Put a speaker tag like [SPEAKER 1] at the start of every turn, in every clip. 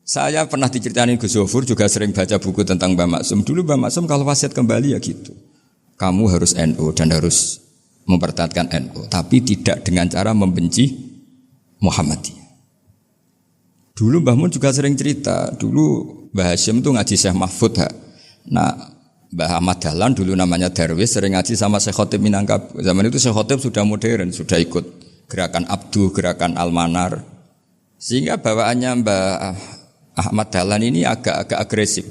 [SPEAKER 1] Saya pernah diceritain Gus Zofur juga sering baca buku tentang Mbah Maksum. Dulu Mbah Maksum kalau wasiat kembali ya gitu. Kamu harus NU dan harus mempertahankan NU, tapi tidak dengan cara membenci Muhammadiyah. Dulu Mbah Mun juga sering cerita, dulu Mbah Hashim tuh ngaji Syekh Mahfud. Nah, Mbah Ahmad Dahlan dulu namanya Darwis sering ngaji sama Syekh Khotib Minangkabau. Zaman itu Syekh Khotib sudah modern, sudah ikut gerakan Abdu, gerakan Almanar. Sehingga bawaannya Mbah Ahmad Dahlan ini agak agresif.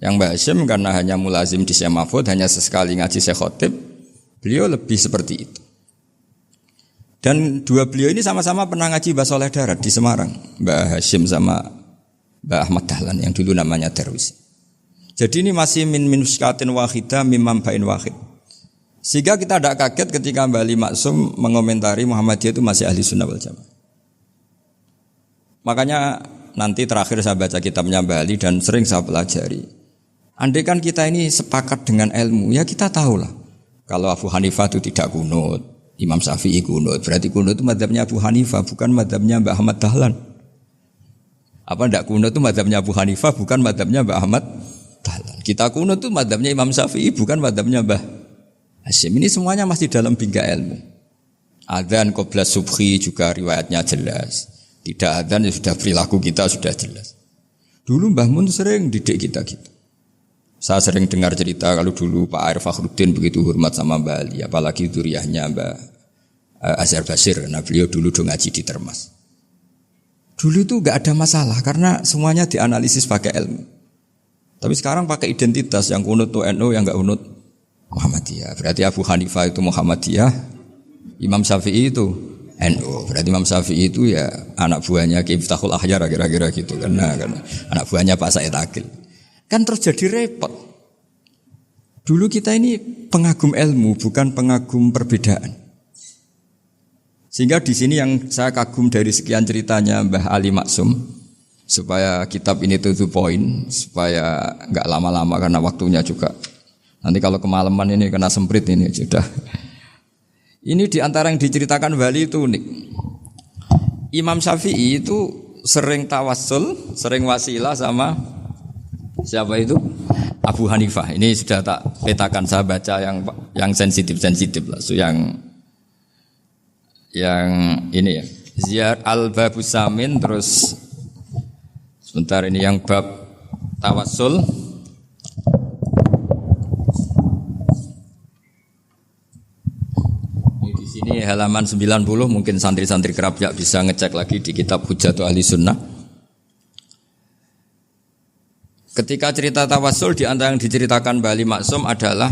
[SPEAKER 1] Yang Mbah Hashim karena hanya mulazim di Syekh Mahfud, hanya sesekali ngaji Syekh Khotib, beliau lebih seperti itu. Dan dua beliau ini sama-sama pernah ngaji Mbah Soleh Darat di Semarang, Mbah Hashim sama Mbah Ahmad Dahlan yang dulu namanya Darwis. Jadi ini masih min minuskatin wahidah mimam bain wahid. Sehingga kita tidak kaget ketika Mbah Ali Maksum mengomentari Muhammadiyah itu masih ahli sunnah wal jamaah. Makanya nanti terakhir saya baca kitabnya Mbah Ali dan sering saya pelajari. Andai kan kita ini sepakat dengan ilmu, ya kita tahulah. Kalau Abu Hanifah itu tidak kunut, Imam Syafi'i kunut, berarti kunut itu mazhabnya Abu Hanifah, bukan mazhabnya Mbah Ahmad Dahlan. Apa tidak kunut itu mazhabnya Abu Hanifah, bukan mazhabnya Mbah Ahmad Dahlan. Kita kunut itu mazhabnya Imam Syafi'i, bukan mazhabnya Mbah Hashim. Ini semuanya masih dalam bingkai ilmu. Adzan qobla subhi juga riwayatnya jelas. Tidak adzan ya sudah perilaku kita sudah jelas. Dulu Mbah Mun sering didik kita gitu. Saya sering dengar cerita kalau dulu Pak Air Fakhruddin begitu hormat sama Mbah Ali, apalagi dzuriyahnya Mbah Azhar Basir, karena beliau dulu ngaji di Termas. Dulu itu enggak ada masalah karena semuanya dianalisis pakai ilmu. Tapi sekarang pakai identitas, yang kunut itu NU, yang enggak kunut Muhammadiyah. Berarti Abu Hanifah itu Muhammadiyah, Imam Syafi'i itu NU. Berarti Imam Syafi'i itu ya anak buahnya Ki Miftahul Ahyar kira-kira gitu kan. Nah, anak buahnya Pak Said Akil. Kan terus jadi repot. Dulu kita ini pengagum ilmu, bukan pengagum perbedaan. Sehingga di sini yang saya kagum dari sekian ceritanya Mbah Ali Maksum, supaya kitab ini to the point, supaya enggak lama-lama karena waktunya juga. Nanti kalau kemalaman ini kena semprit ini sudah. Ini diantara yang diceritakan Bali itu unik. Imam Syafi'i itu sering tawassul, sering wasilah sama siapa itu? Abu Hanifah. Ini sudah tak petakan, saya baca yang sensitif lah. So yang ini ya. Ziyar al-Babus Samin, terus sebentar ini yang bab tawassul. Di sini halaman 90, mungkin santri-santri kerap ya bisa ngecek lagi di kitab Hujjatul Ahli Sunnah. Ketika cerita tawassul, di antara yang diceritakan Mbah Ali Maksum adalah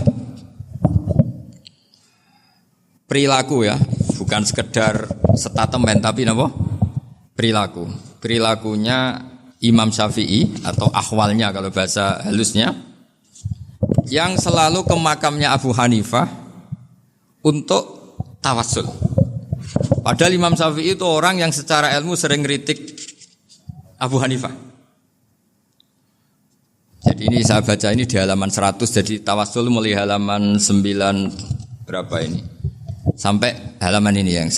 [SPEAKER 1] perilaku ya, bukan sekedar statement tapi apa? Perilaku. Perilakunya Imam Syafi'i atau ahwalnya kalau bahasa halusnya, yang selalu ke makamnya Abu Hanifah untuk tawassul. Padahal Imam Syafi'i itu orang yang secara ilmu sering kritik Abu Hanifah. Jadi ini saya baca ini di halaman 100, jadi tawassul mulai halaman 9 berapa ini sampai halaman ini yang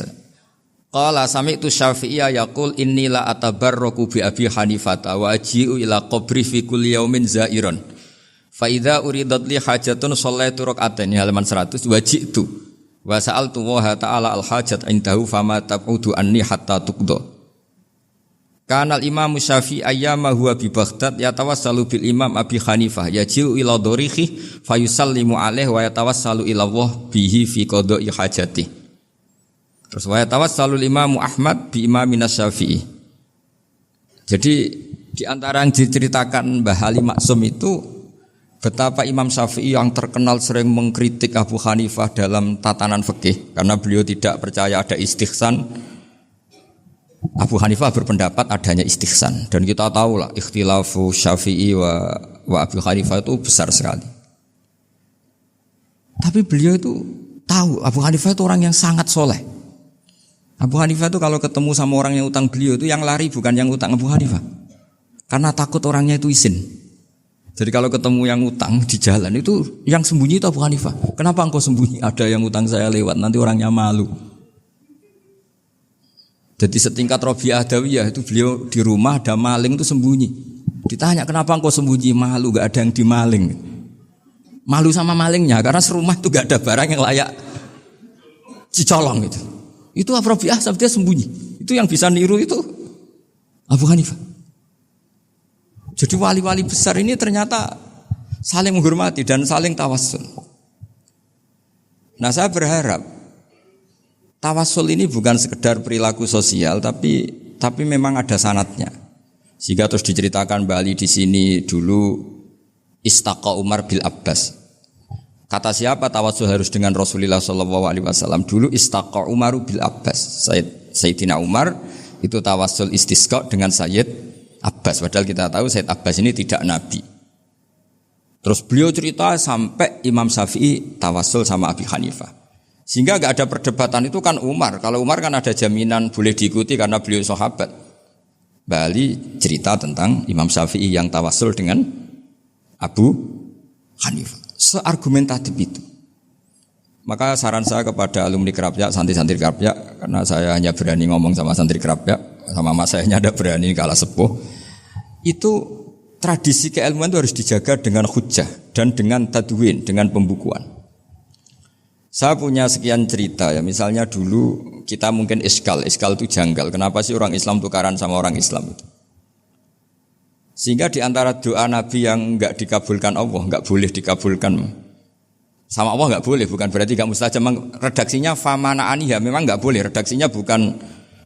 [SPEAKER 1] qala sami'tu Syafi'iyya yaqul inni la atabarraku bi Abi Hanifah wa aji'u ila qabri fi kulli yaumin zairan fa idza uridat li hajatun shallaitu rak'atain, halaman 100, waji'tu wa sa'altu wa ta'ala al hajat indahu fama tab'udu anni hatta tuqda. Kanal Imam Syafi'i ayyama huwa bi Baghdad yatawassalu bil Imam Abi Hanifah yaji'u ila dorihi fayusallimu alaihi wa yatawassalu ila Allah bihi fi qada'i hajati. Terus wa yatawassalu Imam Ahmad bi Imamina Syafi'i. Jadi di antara yang diceritakan Mbah Ali Maksum itu betapa Imam Syafi'i yang terkenal sering mengkritik Abu Hanifah dalam tatanan fikih karena beliau tidak percaya ada istihsan. Abu Hanifah berpendapat adanya istihsan, dan kita tahulah ikhtilafu Syafi'i wa Abu Hanifah itu besar sekali. Tapi beliau itu tahu Abu Hanifah itu orang yang sangat soleh. Abu Hanifah itu kalau ketemu sama orang yang utang beliau itu yang lari bukan yang utang Abu Hanifah, karena takut orangnya itu izin. Jadi kalau ketemu yang utang di jalan itu yang sembunyi itu Abu Hanifah. Kenapa engkau sembunyi? Ada yang utang saya lewat, nanti orangnya malu. Jadi setingkat Rabi'ah Adawiyah itu beliau di rumah ada maling itu sembunyi. Ditanya kenapa engkau sembunyi? Malu, gak ada yang dimaling. Malu sama malingnya karena serumah itu gak ada barang yang layak dicolong itu. Itu Rabi'ah sampai dia sembunyi. Itu yang bisa niru itu Abu Hanifah. Jadi wali-wali besar ini ternyata saling menghormati dan saling tawassul. Nah saya berharap tawassul ini bukan sekedar perilaku sosial, tapi memang ada sanadnya. Sehingga terus diceritakan Bali di sini dulu istaqa Umar bil Abbas. Kata siapa tawassul harus dengan Rasulullah SAW? Dulu istaqa Umar bil Abbas. Sayyidina Umar itu tawassul istisqa dengan Sayyid Abbas. Padahal kita tahu Sayyid Abbas ini tidak nabi. Terus beliau cerita sampai Imam Syafi'i tawassul sama Abi Hanifah. Sehingga gak ada perdebatan itu kan Umar. Kalau Umar kan ada jaminan boleh diikuti karena beliau sahabat. Bali cerita tentang Imam Syafi'i yang tawassul dengan Abu Hanifah. Seargumentatif itu. Maka saran saya kepada alumni Kerapyak, santri-santri Kerapyak, karena saya hanya berani ngomong sama santri Kerapyak, sama mas saya hanya ada berani kalah sepuh. Itu tradisi keilmuan itu harus dijaga dengan hujjah dan dengan tadwin, dengan pembukuan. Saya punya sekian cerita ya, misalnya dulu kita mungkin iskal itu janggal. Kenapa sih orang Islam tukaran sama orang Islam itu? Sehingga di antara doa Nabi yang enggak dikabulkan Allah, enggak boleh dikabulkan sama Allah enggak boleh, bukan berarti enggak mustajab. Redaksinya famana aniha, memang enggak boleh. Redaksinya bukan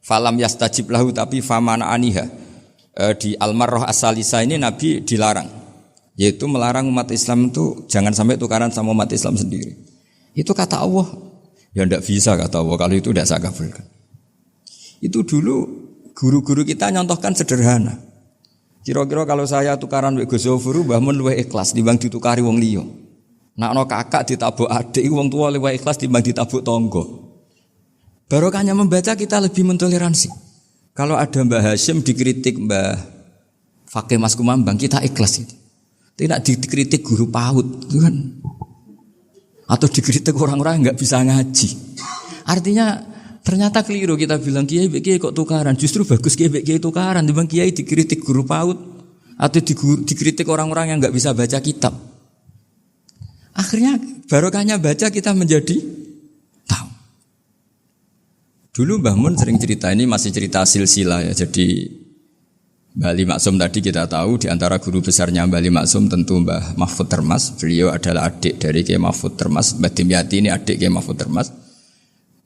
[SPEAKER 1] falam yastajib lahu tapi famana aniha. Di Al-Marrah As-Salisa ini Nabi dilarang, yaitu melarang umat Islam itu jangan sampai tukaran sama umat Islam sendiri. Itu kata Allah, ya tidak bisa kata Allah, kalau itu tidak saya kabulkan. Itu dulu guru-guru kita nyontohkan sederhana. Kira-kira kalau saya tukaran wek Gus Zofuru, Mbah Mun luwih ikhlas timbang ditukari wong liya. Nek ana kakak ditabuk adik, wong tua luwih ikhlas timbang ditabuk tangga. Barokahnya membaca kita lebih mentoleransi. Kalau ada Mbah Hashim dikritik Mbah Fakih Mas Kumambang, kita ikhlas itu. Tidak dikritik guru PAUD, itu kan. Atau dikritik orang-orang yang enggak bisa ngaji. Artinya ternyata keliru kita bilang kiai kok tukaran. Justru bagus kiai tukaran dibanding kiai dikritik guru PAUD atau dikritik orang-orang yang enggak bisa baca kitab. Akhirnya barokahnya baca kita menjadi tahu. Dulu Mbah Mun sering cerita, ini masih cerita silsilah ya. Jadi Mbah Ali Maksum tadi kita tahu di antara guru besarnya Mbah Ali Maksum tentu Mbah Mahfud Termas. Beliau adalah adik dari Kiai Mahfud Termas. Mbah Dimyati ini adik Kiai Mahfud Termas.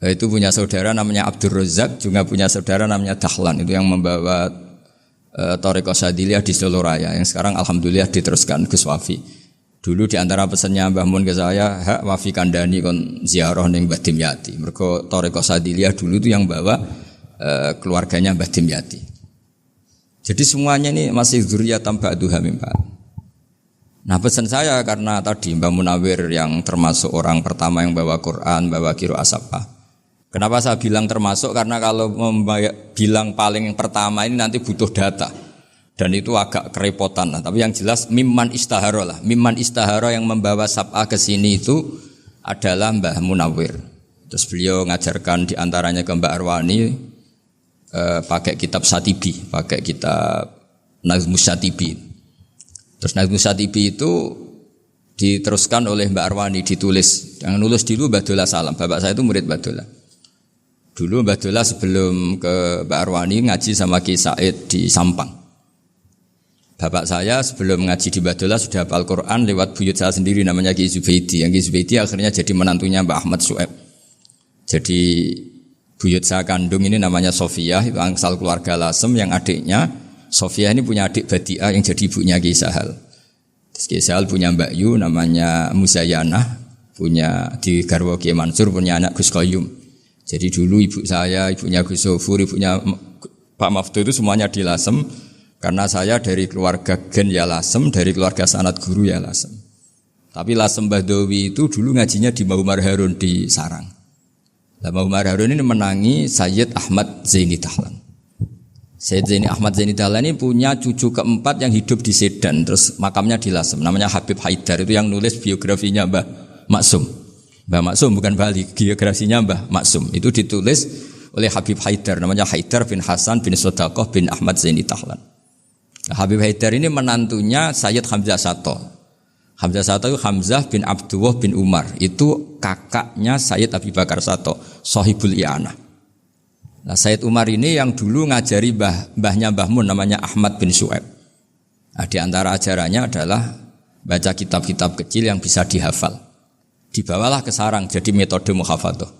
[SPEAKER 1] Itu punya saudara namanya Abdur Razak, juga punya saudara namanya Dahlan. Itu yang membawa Thariqah Syadziliyah di Solo Raya yang sekarang alhamdulillah diteruskan Gus Wafi. Dulu di antara pesannya Mbah Mun ke saya, hak Wafi kandani kon ziarah ning Mbah Dimyati. Mergo Thariqah Syadziliyah dulu itu yang bawa keluarganya Mbah Dimyati. Jadi semuanya ini masih dzurriyyatan ba'duha min ba'd. Nah pesan saya karena tadi Mbah Munawir yang termasuk orang pertama yang bawa Quran, bawa qiraah Sabah. Kenapa saya bilang termasuk? Karena kalau bilang paling pertama ini nanti butuh data. Dan itu agak kerepotan lah. Tapi yang jelas mimman istahara lah. Mimman istahara yang membawa Sabah ke sini itu adalah Mbah Munawir. Terus beliau ngajarkan diantaranya ke Mbak Arwani, pakai kitab Satibi, pakai kitab Nazmus Satibi. Terus Nazmus Satibi itu diteruskan oleh Mbak Arwani, ditulis. Yang nulis dulu Mbak Dola Salam. Bapak saya itu murid Mbak Dola. Dulu Mbak Dola sebelum ke Mbak Arwani ngaji sama Ki Said di Sampang. Bapak saya sebelum ngaji di Mbak Dola sudah hafal Quran lewat buyut saya sendiri namanya Ki Zubaidi. Yang Ki Zubaidi akhirnya jadi menantunya Mbak Ahmad Su'eb. Jadi buyut saya kandung ini namanya Sofia, itu angsal keluarga Lasem yang adiknya Sofia ini punya adik Badi'ah yang jadi ibunya Ki Sahal. Terus Ki Sahal punya Mbak Yu namanya Muzayanah, punya di garwa Ki Mansur punya anak Gus Qayyum. Jadi dulu ibu saya, ibunya Gus Sofur, ibunya Pak Maftu itu semuanya di Lasem. Karena saya dari keluarga Gen ya Lasem, dari keluarga sanad guru ya Lasem. Tapi Lasem Bahdawi itu dulu ngajinya di Mbah Umar Harun di Sarang. Mbah Umar Harun ini menangi Sayyid Ahmad Zaini Dahlan. Sayyid Zaini Ahmad Zaini Dahlan ini punya cucu keempat yang hidup di Sedan, terus makamnya di Lasem, namanya Habib Haidar, itu yang nulis biografinya Mbah Maksum. Mbah Maksum bukan Bali, biografinya Mbah Maksum. Itu ditulis oleh Habib Haidar, namanya Haidar bin Hasan bin Sodaqah bin Ahmad Zaini Tahlan. Nah, Habib Haidar ini menantunya Sayyid Hamzah Sato. Hamzah Sato itu Hamzah bin Abdullah bin Umar, itu kakaknya Sayyid Abi Bakar Sato, Sohibul I'anah. Nah, Sayyid Umar ini yang dulu ngajari mbahnya Mbah Mun namanya Ahmad bin Su'aib. Nah, di antara ajarannya adalah baca kitab-kitab kecil yang bisa dihafal. Dibawalah ke sarang jadi metode muhafadzah.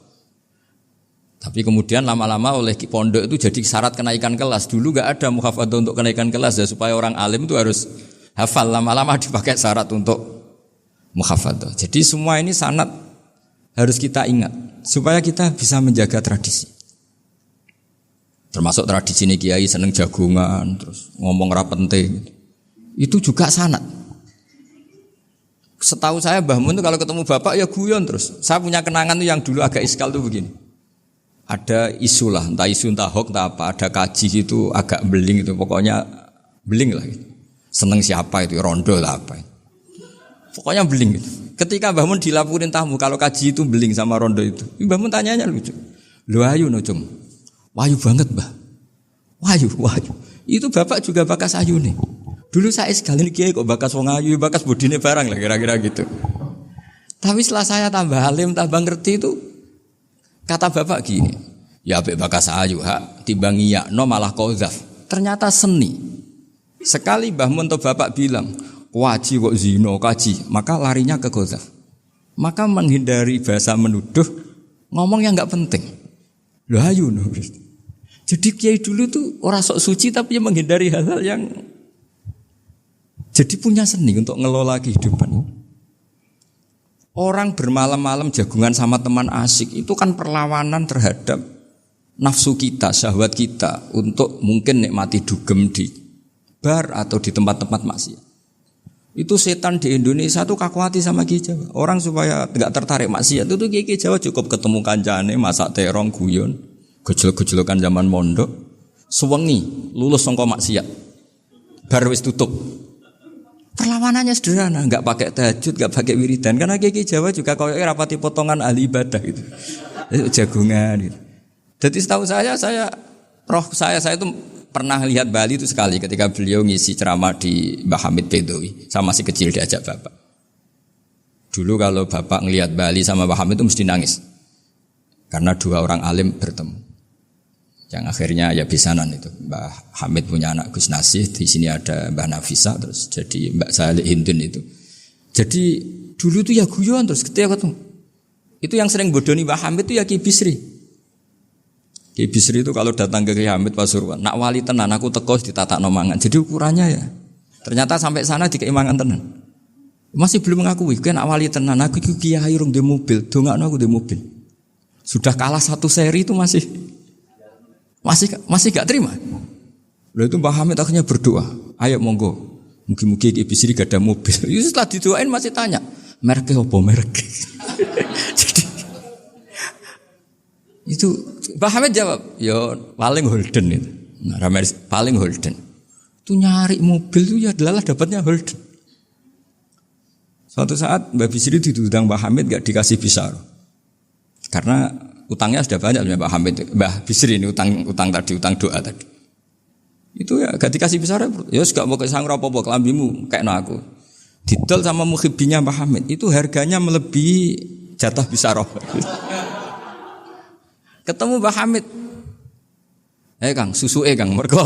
[SPEAKER 1] Tapi kemudian lama-lama oleh pondok itu jadi syarat kenaikan kelas. Dulu enggak ada muhafadzah untuk kenaikan kelas ya, supaya orang alim itu harus hafal. Lama-lama dipakai syarat untuk muhafadzah. Jadi semua ini sanad harus kita ingat supaya kita bisa menjaga tradisi. Termasuk tradisi ini kiai seneng jagungan, terus ngomong ra penting. Itu juga sanad. Setahu saya Mbah Mun itu kalau ketemu bapak ya guyon terus. Saya punya kenangan tuh yang dulu agak iskal tuh begini. Ada isu lah, entah isu entah hoax entah apa, ada kaji itu agak beling itu, pokoknya beling lah gitu. Seneng siapa itu, rondo lah apa itu. Pokoknya beling gitu. Ketika Mbah Mun dilaporin tamu kalau kaji itu beling sama rondo itu, Mbah Mun tanyanya lucu. Lho ayu no cung. Wahyu banget Mbah. Wahyu. Itu bapak juga bakas ayu nih. Dulu saya sekali ini kiai kok bakas wong ayu, bakas bodine barang lah kira-kira gitu. Tapi setelah saya tambah alim, tambah ngerti itu, kata bapak gini, ya apik bakas ayu hak, timbang iyakno malah qauzaf. Ternyata seni. Sekali Mbah Mun atau bapak bilang, kaji kok zina, kaji, maka larinya ke qauzaf. Maka menghindari bahasa menuduh, ngomong yang enggak penting. Lho ayu no. Jadi kiai dulu tuh orang sok suci tapi menghindari hal-hal yang jadi punya seni untuk ngelola kehidupan. Orang bermalam-malam jagungan sama teman asik itu kan perlawanan terhadap nafsu kita, syahwat kita untuk mungkin nikmati dugem di bar atau di tempat-tempat maksiat. Itu setan di Indonesia tuh kakuati sama Kiai Jawa. Orang supaya tidak tertarik maksiat itu Kiai Jawa cukup ketemu kancane masak terong guyon, gejol-gejolokan zaman mondok, sewengi lulus sangka maksiat. Bar wis tutup. Perlawanannya sederhana, enggak pakai tahajud, enggak pakai wiridan karena Kiai Jawa juga koyoke rapati potongan ahli ibadah gitu. Jagungan gitu. Jadi setahu saya itu pernah lihat Bali itu sekali ketika beliau ngisi ceramah di Mbah Hamid Bedowi. Saya masih kecil diajak bapak. Dulu kalau bapak ngelihat Bali sama Mbah Hamid itu mesti nangis. Karena dua orang alim bertemu. Yang akhirnya ya bisanan itu. Mbah Hamid punya anak Gus Nasih, di sini ada Mbah Nafisa, terus jadi Mbak Salih Hindun itu. Jadi dulu itu ya guyon terus ketika ketemu. Itu yang sering bodoni Mbah Hamid itu ya Ki Bisri. Ki Bisri itu kalau datang ke Ki Hamid Pasuruan, nak wali tenan aku teko ditatakno mangan. Jadi ukurannya ya. Ternyata sampai sana dikeimangan tenan. Masih belum mengakui, kan nak wali tenan aku iki kiai rung di mobil, dongakno aku di mobil. Sudah kalah satu seri itu masih gak terima. Lalu itu Mbah Hamid akhirnya berdoa, ayo monggo, mungkin-mungkin Ki Bisri gak ada mobil. Itu setelah didoain masih tanya, mereknya apa merek? Jadi itu Mbah Hamid jawab, ya paling Holden itu. Nah, paling Holden. Itu nyari mobil itu ya adalah dapatnya Holden. Suatu saat Mbah Bisri diundang Mbah Hamid gak dikasih bisaro. Karena utangnya sudah banyak Mbah Hamid, Mbah Bisri ini utang doa tadi. Itu ya gak dikasih besar ya gak mau kesang apa-apa kelambimu kayak aku. Didol sama muhibbinya Mbah Hamid itu harganya melebihi jatah bisaroh. Ketemu Mbah Hamid. Kang, susu Kang mergo.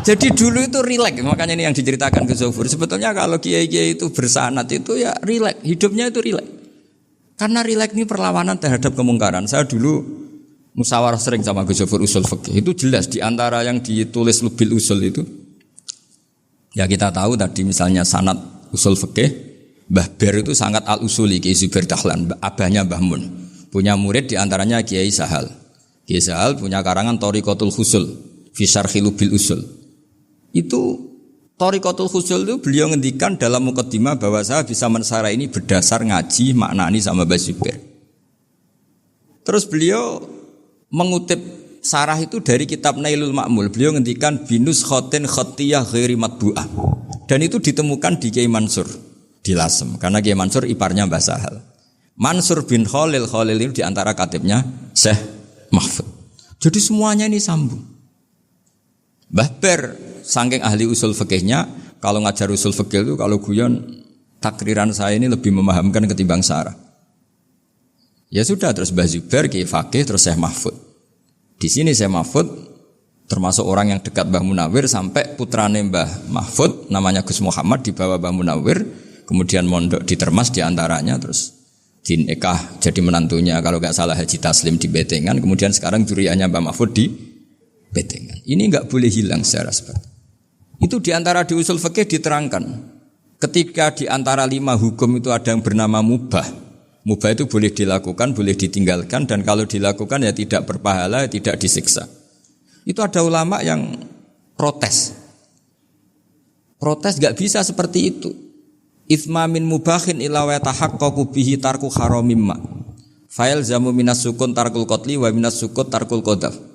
[SPEAKER 1] Jadi dulu itu rileks, makanya ini yang diceritakan ke Zofur. Sebetulnya kalau kiai-kiai itu bersanad itu ya rileks, hidupnya itu rileks. Karena rileks ini perlawanan terhadap kemungkaran. Saya dulu musyawarah sering sama Gus Zofur usul fikih. Itu jelas di antara yang ditulis Lubil Usul itu. Ya kita tahu tadi misalnya sanad usul fikih, Mbah Ber itu sangat al-usuli Kiai Zubair Dahlan, abahnya Mbah Mun. Punya murid di antaranya Kiai Sahal. Kiai Sahal punya karangan Thariqatul Husul fi Syarhi Lubil Usul. Itu Thariqatul Husul itu beliau ngendikan dalam mukaddimah bahwa saya bisa mensarah ini berdasar ngaji maknani sama Mbah Zubair. Terus beliau mengutip sarah itu dari kitab Nailul Ma'mul. Beliau ngendikan binus khotin khotiyah ghairi matbu'ah. Dan itu ditemukan di Kiai Mansur di Lasem. Karena Kiai Mansur iparnya Mbah Sahal. Mansur bin Khalil itu diantara katibnya Syekh mahfud. Jadi semuanya ini sambung. Mbah Ber saking ahli usul fikihnya, kalau ngajar usul fikih itu kalau guyon takriran saya ini lebih memahamkan ketimbang Sarah. Ya sudah, terus Mbah Zubair Kiai Fakih, terus Syekh Mahfud. Di sini Syekh Mahfud termasuk orang yang dekat Mbah Munawir sampai putrane Mbah Mahfud namanya Gus Muhammad dibawa Mbah Munawir, kemudian mondok di Termas diantaranya, terus dinikah jadi menantunya kalau nggak salah Haji Taslim di Betengan, kemudian sekarang juriannya Mbah Mahfud di Betengan. Ini nggak boleh hilang secara seperti itu. Diantara di usul fikih diterangkan, ketika diantara 5 hukum itu ada yang bernama mubah. Mubah itu boleh dilakukan, boleh ditinggalkan, dan kalau dilakukan ya tidak berpahala, tidak disiksa. Itu ada ulama yang protes. Protes nggak bisa seperti itu. Itsma min mubahin ila wa tahaqqaqu bihi tarku haramimma. Fa'il zamu minas sukun tarkul qatli wa minas sukut tarkul qadaf.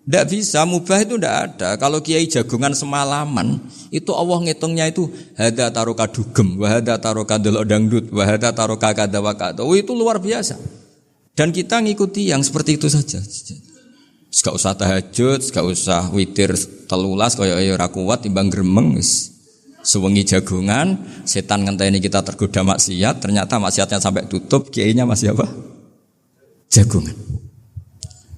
[SPEAKER 1] Tidak bisa, mubah itu tidak ada. Kalau kiai jagungan semalaman, itu Allah ngitungnya itu hada taroka dugem, wahada taroka delok dangdut, wahada taroka kada wakada. Itu luar biasa. Dan kita ngikuti yang seperti itu saja. Gak usah tahajud, gak usah witir telulas, kaya ora kuat timbang gremeng. Sewengi jagungan, setan ngenteni kita tergoda maksiat, ternyata maksiatnya sampai tutup, kiainya masih apa? Jagungan.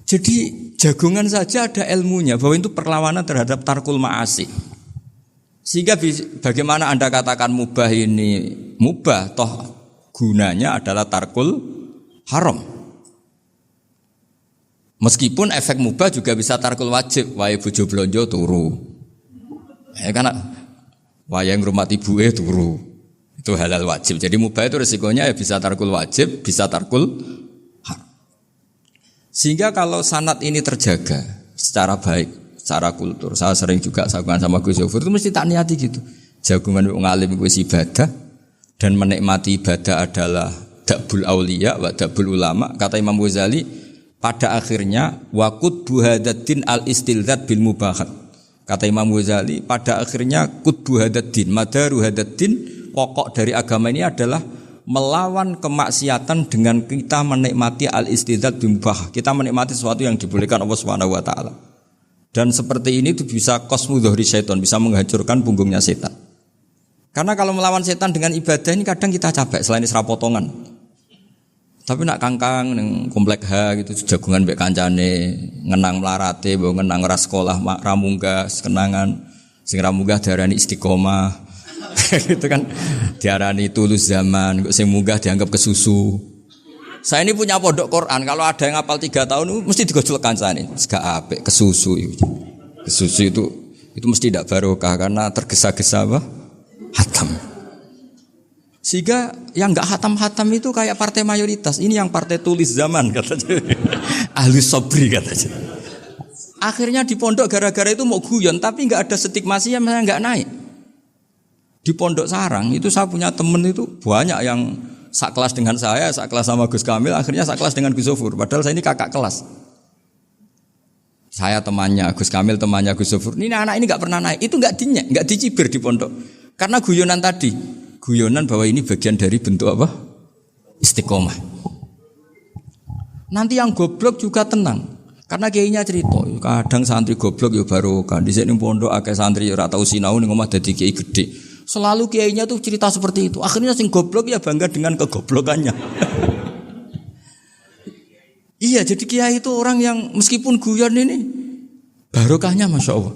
[SPEAKER 1] Jadi jagungan saja ada ilmunya bahwa itu perlawanan terhadap tarkul ma'asi. Sehingga bagaimana Anda katakan mubah ini mubah, toh gunanya adalah tarkul haram. Meskipun efek mubah juga bisa tarkul wajib, wae bojo blonjo turu. Karena wae ngrumati ibuke turu. Itu halal wajib. Jadi mubah itu resikonya ya bisa tarkul wajib, bisa tarkul haram. Sehingga kalau sanad ini terjaga secara baik, secara kultur, saya sering juga sakungan sama Gus Yofur itu mesti tak niati gitu. Jagungan wong alim kuwi ibadah dan menikmati ibadah adalah dabul auliya wa dabul ulama. Kata Imam Ghazali, pada akhirnya waqud buhadaddin al-istilzat bil mubahat. Kata Imam Ghazali, pada akhirnya qutbu hadaddin, madaru hadaddin, pokok dari agama ini adalah melawan kemaksiatan dengan kita menikmati al-istidzat bimubah. Kita menikmati sesuatu yang dibolehkan Allah Subhanahu wa taala. Dan seperti ini itu bisa qasmu dhuhri syaitan, bisa menghancurkan punggungnya setan. Karena kalau melawan setan dengan ibadah ini kadang kita capek selain isra potongan. Tapi nak kangkang ning komplek H gitu jagungan mbek kancane, ngenang melarate, mbok ngenang ra sekolah, ra munggah kenangan. Sing ra munggah diarani istiqomah. Itu kan diarani tulus zaman, kok sing munggah dianggap kesusu. Saya ini punya pondok Quran, kalau ada yang hafal 3 tahun mesti digojlok kancane, gak apik kesusu itu. Kesusu itu mesti tidak barokah karena tergesa-gesa apa? Hatam. Sehingga yang enggak hatam-hatam itu kayak partai mayoritas. Ini yang partai tulis zaman katanya. Ahli sobri katanya. Akhirnya di pondok gara-gara itu mau guyon tapi enggak ada stigmasi yang enggak naik. Di Pondok Sarang itu saya punya teman itu banyak yang sekelas dengan saya, sekelas sama Gus Kamil, akhirnya sekelas dengan Gus Sofur. Padahal saya ini kakak kelas. Saya temannya Gus Kamil, temannya Gus Sofur. Ini anak ini nggak pernah naik, itu nggak dinyek, nggak dicibir di pondok. Karena guyonan tadi, guyonan bahwa ini bagian dari bentuk apa? Istiqomah. Nanti yang goblok juga tenang. Karena kiainya cerita, kadang santri goblok ya barokah. Di sini pondok akeh santri ora tau sinau ning omah dadi kiai gede. Selalu kiainya tuh cerita seperti itu. Akhirnya sing goblok ya bangga dengan kegoblokannya. Iya, jadi kiai itu orang yang meskipun guyon ini barokahnya Masya Allah.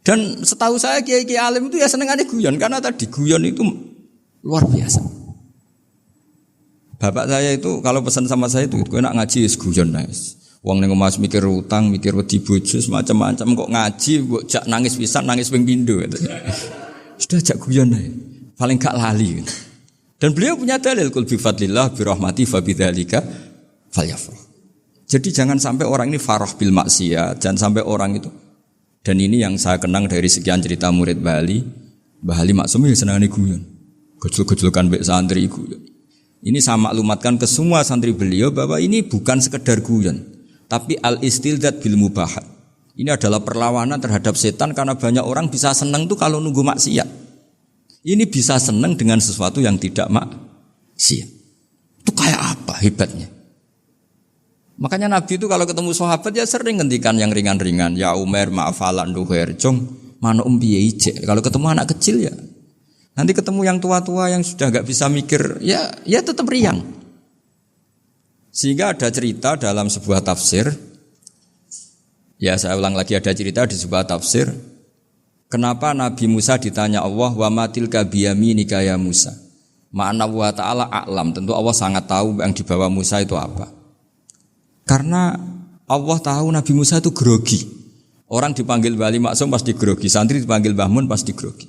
[SPEAKER 1] Dan setahu saya kiai-kiai alim itu ya senengannya guyon. Karena tadi guyon itu luar biasa. Bapak saya itu kalau pesan sama saya itu enak ngaji wis guyon nice. Wong ning omah mikir utang, mikir wedi bojo macam-macam kok ngaji mbok jak nangis pisan, nangis ping pindho gitu. Sudah jak guyon ae. Paling gak lali gitu. Dan beliau punya dalil kul bi fadlillah bi rahmati fa bidzalika falyafrah. Jadi jangan sampai orang ini farah bil maksiyat, jangan sampai orang itu. Dan ini yang saya kenang dari sekian cerita murid Bali. Mbah Ali Maksum ya senangane guyon. Gojol-gojolkan mbek santri guyon. Ini saya maklumatkan ke semua santri beliau bahwa ini bukan sekedar guyon. Tapi al-istilzat bil mubahat. Ini adalah perlawanan terhadap setan karena banyak orang bisa senang tuh kalau nunggu maksiat. Ini bisa senang dengan sesuatu yang tidak maksiat. Itu kayak apa hebatnya? Makanya Nabi itu kalau ketemu sahabat ya sering ngendikan yang ringan-ringan. Ya Umar ma'afalan duher jong mano piye ije. Kalau ketemu anak kecil ya. Nanti ketemu yang tua-tua yang sudah enggak bisa mikir ya tetap riang. Sehingga ada cerita dalam sebuah tafsir. Ya saya ulang lagi, ada cerita di sebuah tafsir. Kenapa Nabi Musa ditanya Allah wa matilka biyaminika ya Musa. Ma'ana wa ta'ala a'lam. Tentu Allah sangat tahu yang dibawa Musa itu apa. Karena Allah tahu Nabi Musa itu grogi. Orang dipanggil Wali Maksum pasti grogi. Santri dipanggil Mbah Mun pasti grogi.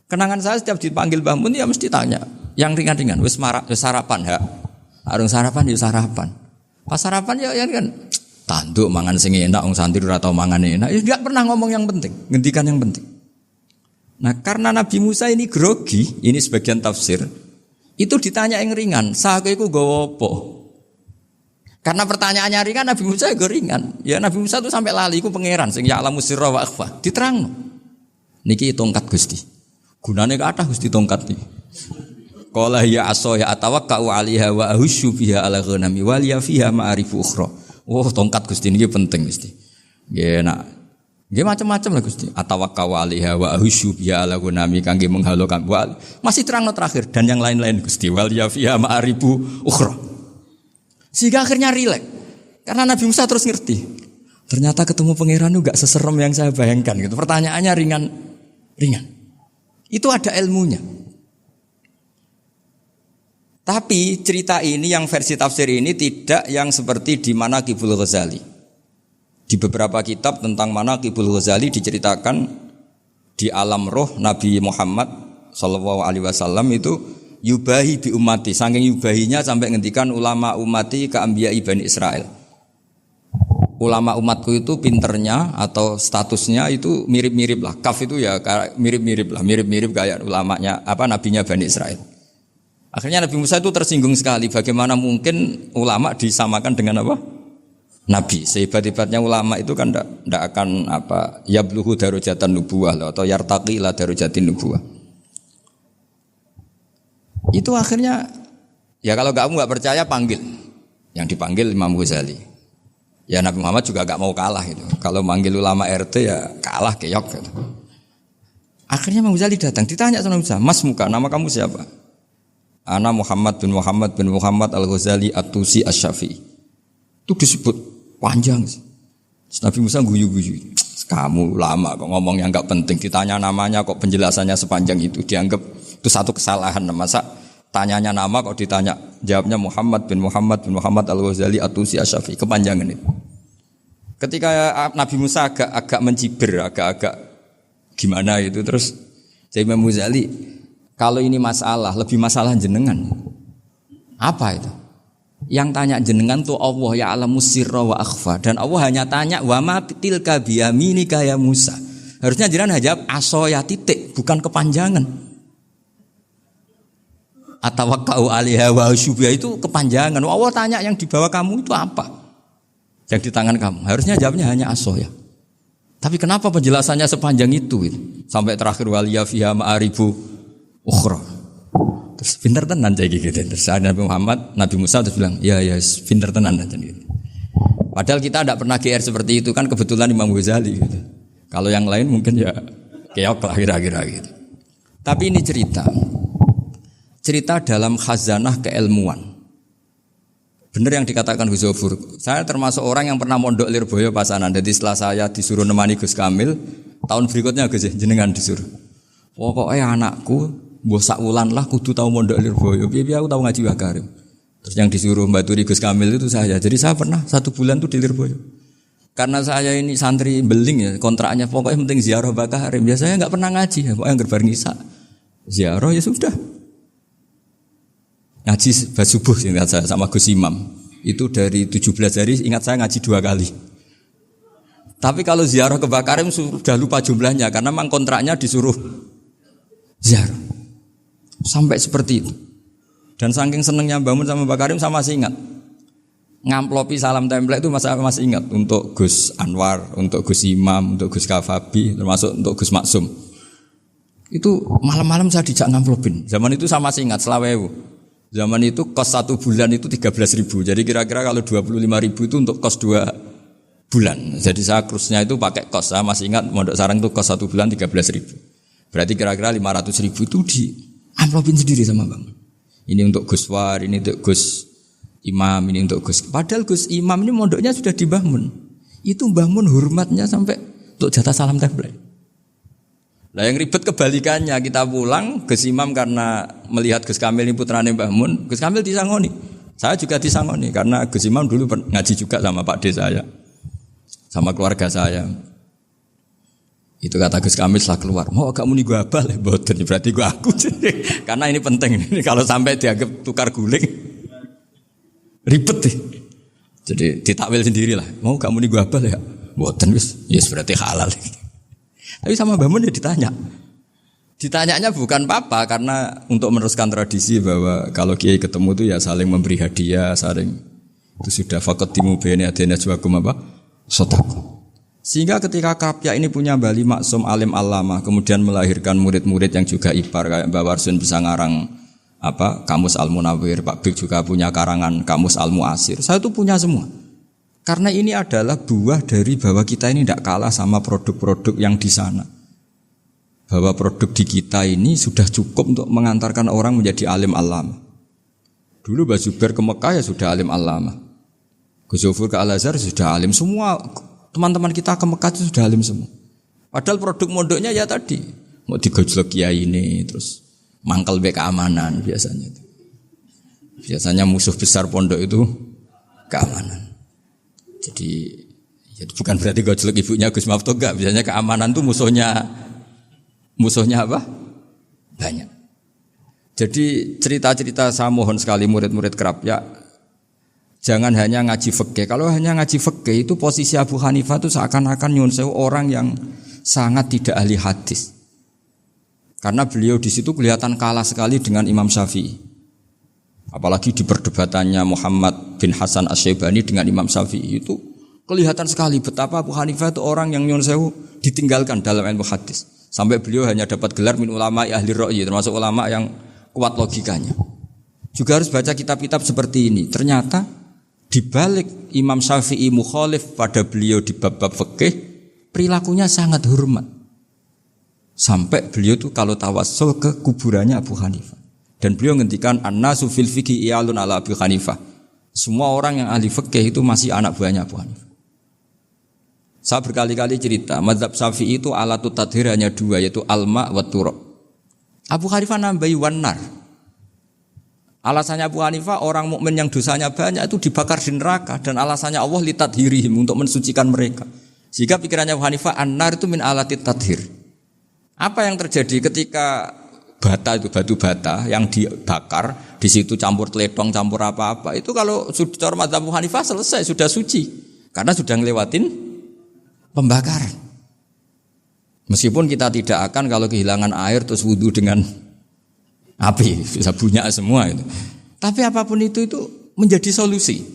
[SPEAKER 1] Kenangan saya setiap dipanggil Mbah Mun ya mesti tanya. Yang ringan-ringan. Wis sarapan ha. Arung sarapan ya sarapan. Pas sarapan ya kan tanduk mangan sing enak wong santri ora tau mangan enak. Ya enggak pernah ngomong yang penting, ngendikan yang penting. Nah, karena Nabi Musa ini grogi, ini sebagian tafsir. Itu ditanya yang ringan, "Sake iku nggawa apa?" Karena pertanyaannya ringan, Nabi Musa juga ringan. Ya Nabi Musa itu sampai lali iku pangeran sing ya'lamu sirra wa akhfa. Diterangno. Niki tongkat Gusti. Gunane kathah Gusti tongkat iki. Qala ya asaya atawakkau 'alaiha wa ahusyu biha 'ala ghanami wal ya fiha ma'arifu ukhra. Oh, tongkat Gusti niki penting Gusti. Nggih nak. Nggih macam-macam lah Gusti. Atawakkau 'alaiha wa ahusyu biha 'ala ghanami kangge menghalokan. Masih terangno terakhir dan yang lain-lain Gusti. Wal ya fiha ma'arifu ukhra. Sehingga akhirnya rileks. Karena Nabi Musa terus ngerti. Ternyata ketemu pangeran itu enggak seserem yang saya bayangkan gitu. Pertanyaannya ringan. Itu ada ilmunya. Tapi cerita ini yang versi tafsir ini tidak yang seperti di Manaqibul Ghazali. Di beberapa kitab tentang Manaqibul Ghazali diceritakan di alam roh Nabi Muhammad sallallahu alaihi wasallam itu yubahi bi ummati. Saking yubahinya sampai ngendikan ulama ummati ka anbiya Bani Israil. Ulama umatku itu pinternya atau statusnya itu mirip-mirip lah. Kaf itu ya mirip-mirip lah, mirip-mirip kayak ulamanya nabinya Bani Israil. Akhirnya Nabi Musa itu tersinggung sekali. Bagaimana mungkin ulama disamakan dengan apa? Nabi. Sehebat-hebatnya ulama itu kan tidak akan yabluhu darajatan nubuwah atau yartaqi ila darajatin nubuwah. Itu akhirnya ya kalau kamu nggak percaya panggil. Yang dipanggil Imam Ghazali. Ya Nabi Muhammad juga nggak mau kalah itu. Kalau manggil ulama RT ya kalah keok gitu. Akhirnya Imam Ghazali datang. Ditanya sama Musa, "Mas muka, nama kamu siapa?" Ana Muhammad bin Muhammad Al-Ghazali At-Tusi Asy-Syafi'i. Itu disebut panjang. Terus Nabi Musa guyu-guyu. Kamu lama kok ngomong yang enggak penting, ditanya namanya kok penjelasannya sepanjang itu, dianggap itu satu kesalahan. Masa tanyanya nama kok ditanya jawabnya Muhammad bin Muhammad Al-Ghazali At-Tusi Asy-Syafi'i, kepanjangan itu. Ketika Nabi Musa agak mencibir, agak gimana itu, terus Imam Ghazali, kalau ini masalah, lebih masalah jenengan. Apa itu? Yang tanya jenengan tuh Allah ya alamu sirra wa akhfa. Dan Allah hanya tanya wa ma tilka biyaminika ya Musa. Harusnya jenengan jawab asoya titik, bukan kepanjangan. Atawakkau 'alaiha wa syubha itu kepanjangan. Allah tanya yang di bawah kamu itu apa? Yang di tangan kamu. Harusnya jawabnya hanya asoya. Tapi kenapa penjelasannya sepanjang itu? Sampai terakhir waliya fiha ma'aribu ukhra. Terus pinter tenan jadi gitu. Terus Nabi Musa terus bilang, ya pinter tenan aja gitu. Padahal kita tidak pernah GR seperti itu kan, kebetulan Imam Ghazali gitu. Kalau yang lain mungkin ya keok lah kira-kira gitu. Tapi ini cerita dalam khazanah keilmuan. Benar yang dikatakan Gus Zofur. Saya termasuk orang yang pernah mondok Lirboyo Pasanan. Jadi setelah saya disuruh nemani Gus Kamil, tahun berikutnya Gus jenengan disuruh. Pokoknya anakku mbok sak wulan lah kudu tau mondok Lirboyo. Piye aku tau ngaji Wakarim. Terus yang disuruh mbaturi Gus Kamil itu saya. Jadi saya pernah 1 bulan tuh di Lirboyo. Karena saya ini santri beling ya, kontraknya pokoknya penting ziarah Bakarim. Ya saya enggak pernah ngaji ya, pokoknya gerbar ngisa. Ziarah ya sudah. Ngaji subuh ingat saya sama Gus Imam. Itu dari 17 hari ingat saya ngaji 2 kali. Tapi kalau ziarah ke Bakarim sudah lupa jumlahnya karena memang kontraknya disuruh ziarah. Sampai seperti itu. Dan saking senengnya bangun sama Bakarim saya masih ingat. Ngamplopi salam template itu masih ingat untuk Gus Anwar, untuk Gus Imam, untuk Gus Kafabi, termasuk untuk Gus Maksum. Itu malam-malam saya dijak ngamplopin. Zaman itu saya masih ingat 20.000. Zaman itu kos 1 bulan itu 13.000. Jadi kira-kira kalau 25.000 itu untuk kos 2 bulan. Jadi saya krusnya itu pakai kos. Saya masih ingat Mondok Sarang itu kos 1 bulan 13.000. Berarti kira-kira 500.000 itu di amplopin sendiri sama Bang. Ini untuk Gus War, ini untuk Gus Imam, ini untuk Gus. Padahal Gus Imam ini mondoknya sudah di Mbah Mun. Itu Mbah Mun hormatnya sampai untuk jatah salam template. Nah yang ribet kebalikannya, kita pulang Gus Imam karena melihat Gus Kamil ini putrane Mbah Mun, Gus Kamil disangoni. Saya juga disangoni karena Gus Imam dulu ngaji juga sama Pak D saya, sama keluarga saya. Itu kata Gus Kamil setelah keluar, mau agak muni gua abal, boten berarti gua aku. Karena ini penting, ini kalau sampai dianggap tukar guling, ribet deh. Jadi ditakwil sendirilah, mau gak muni gua abal ya, boten yes berarti halal. Tapi sama Mbah Mun ya ditanya. Ditanyanya bukan apa-apa karena untuk meneruskan tradisi bahwa kalau kiai ketemu itu ya saling memberi hadiah, saling itu sudah faqaddimu baina adena juakum apa? Sedekah. Sehingga ketika Krapyak ini punya Bali Maksum alim alama, kemudian melahirkan murid-murid yang juga ipar kayak Mbah Warsun bisa ngarang apa Kamus Al-Munawwir, Pak Bik juga punya karangan Kamus Al-Mu'asir. Saya itu punya semua. Karena ini adalah buah dari bahwa kita ini tidak kalah sama produk-produk yang di sana. Bahwa produk di kita ini sudah cukup untuk mengantarkan orang menjadi alim alama. Dulu Mbah Zubair ke Mekah ya sudah alim alama. Gus Zufur ke Al-Azhar sudah alim semua. Teman-teman kita ke Mekah itu sudah alim semua. Padahal produk mondoknya ya tadi mau digojlok kiai ini terus mangkel be keamanan biasanya itu. Biasanya musuh besar pondok itu keamanan. Jadi ya bukan berarti gojlok ibunya Gus Maftuh enggak, biasanya keamanan itu musuhnya apa? Banyak. Jadi cerita-cerita saya mohon sekali murid-murid Krapyak jangan hanya ngaji fikih. Kalau hanya ngaji fikih itu posisi Abu Hanifah itu seakan-akan nyuwun sewu orang yang sangat tidak ahli hadis. Karena beliau di situ kelihatan kalah sekali dengan Imam Syafi'i. Apalagi di perdebatannya Muhammad bin Hasan Asy-Syaibani dengan Imam Syafi'i itu kelihatan sekali betapa Abu Hanifah itu orang yang nyuwun sewu ditinggalkan dalam ilmu hadis. Sampai beliau hanya dapat gelar min ulama ahli ra'yi, termasuk ulama yang kuat logikanya. Juga harus baca kitab-kitab seperti ini. Ternyata di balik Imam Syafi'i mukhalif pada beliau di bab-bab fikih, perilakunya sangat hormat. Sampai beliau itu kalau tawassul ke kuburannya Abu Hanifah. Dan beliau ngendikan an-nasu fil fiqhi iyalun ala Abu Hanifah. Semua orang yang ahli fikih itu masih anak buahnya Abu Hanifah. Saya berkali-kali cerita, mazhab Syafi'i itu alatut tadhir hanya 2, yaitu alma wa turab. Abu Hanifah nambahi wanar. Alasannya Abu Hanifah orang mukmin yang dosanya banyak itu dibakar di neraka dan alasannya Allah litadhirihim untuk mensucikan mereka. Sehingga pikirannya Abu Hanifah an-nar itu min alatit tadhir. Apa yang terjadi ketika bata itu batu bata yang dibakar di situ campur teledong campur apa-apa itu kalau sudah mazhab Abu Hanifah selesai sudah suci karena sudah ngelewatin pembakaran. Meskipun kita tidak akan kalau kehilangan air terus wudu dengan api, bisa punya semua itu. Tapi apapun itu menjadi solusi.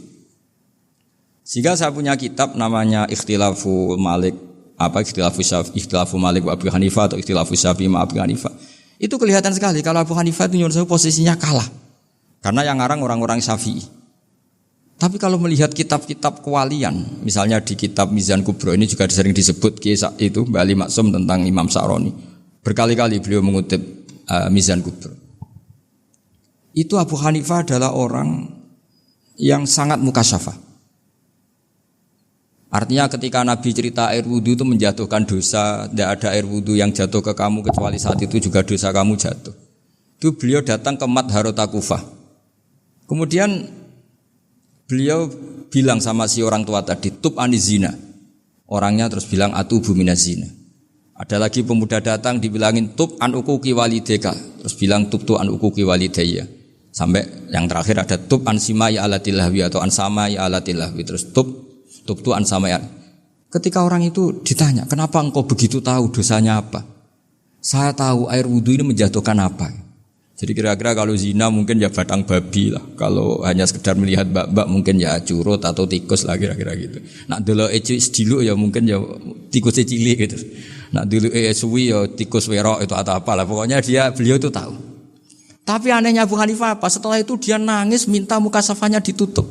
[SPEAKER 1] Sehingga saya punya kitab namanya Ikhtilafu Malik, Ikhtilafu Malik wa Abu Hanifah atau Ikhtilafu Syafi'i ma Abu Hanifah. Itu kelihatan sekali kalau Abu Hanifah itu nyuruh saya posisinya kalah. Karena yang ngarang orang-orang Syafi'i. Tapi kalau melihat kitab-kitab kewalian, misalnya di kitab Mizan Kubro ini juga sering disebut kisah itu Bali Maksum tentang Imam Sa'roni. Berkali-kali beliau mengutip Mizan Kubro. Itu Abu Hanifah adalah orang yang sangat mukasyafah. Artinya ketika Nabi cerita air wudu itu menjatuhkan dosa, tidak ada air wudu yang jatuh ke kamu kecuali saat itu juga dosa kamu jatuh. Itu beliau datang ke Madharota Kufah. Kemudian beliau bilang sama si orang tua tadi, tub anizina. Orangnya terus bilang atubu minazina. Ada lagi pemuda datang dibilangin tub an ukuki walideka. Terus bilang tub tu an ukuki walidayya. Sampai yang terakhir ada tub an simai alatilahwi atau an samai alatilahwi. Terus tub tu an samai. Ketika orang itu ditanya, kenapa engkau begitu tahu dosanya apa? Saya tahu air wudhu ini menjatuhkan apa. Jadi kira-kira kalau zina mungkin ya batang babi lah. Kalau hanya sekedar melihat bak-bak mungkin ya curut atau tikus lah kira-kira gitu. Nak dulu sediluk ya mungkin ya tikus cilik gitu. Nak dulu suwi ya tikus werok itu atau apalah. Pokoknya beliau itu tahu. Tapi anehnya Abu Hanifah apa? Setelah itu dia nangis minta mukasafahnya ditutup.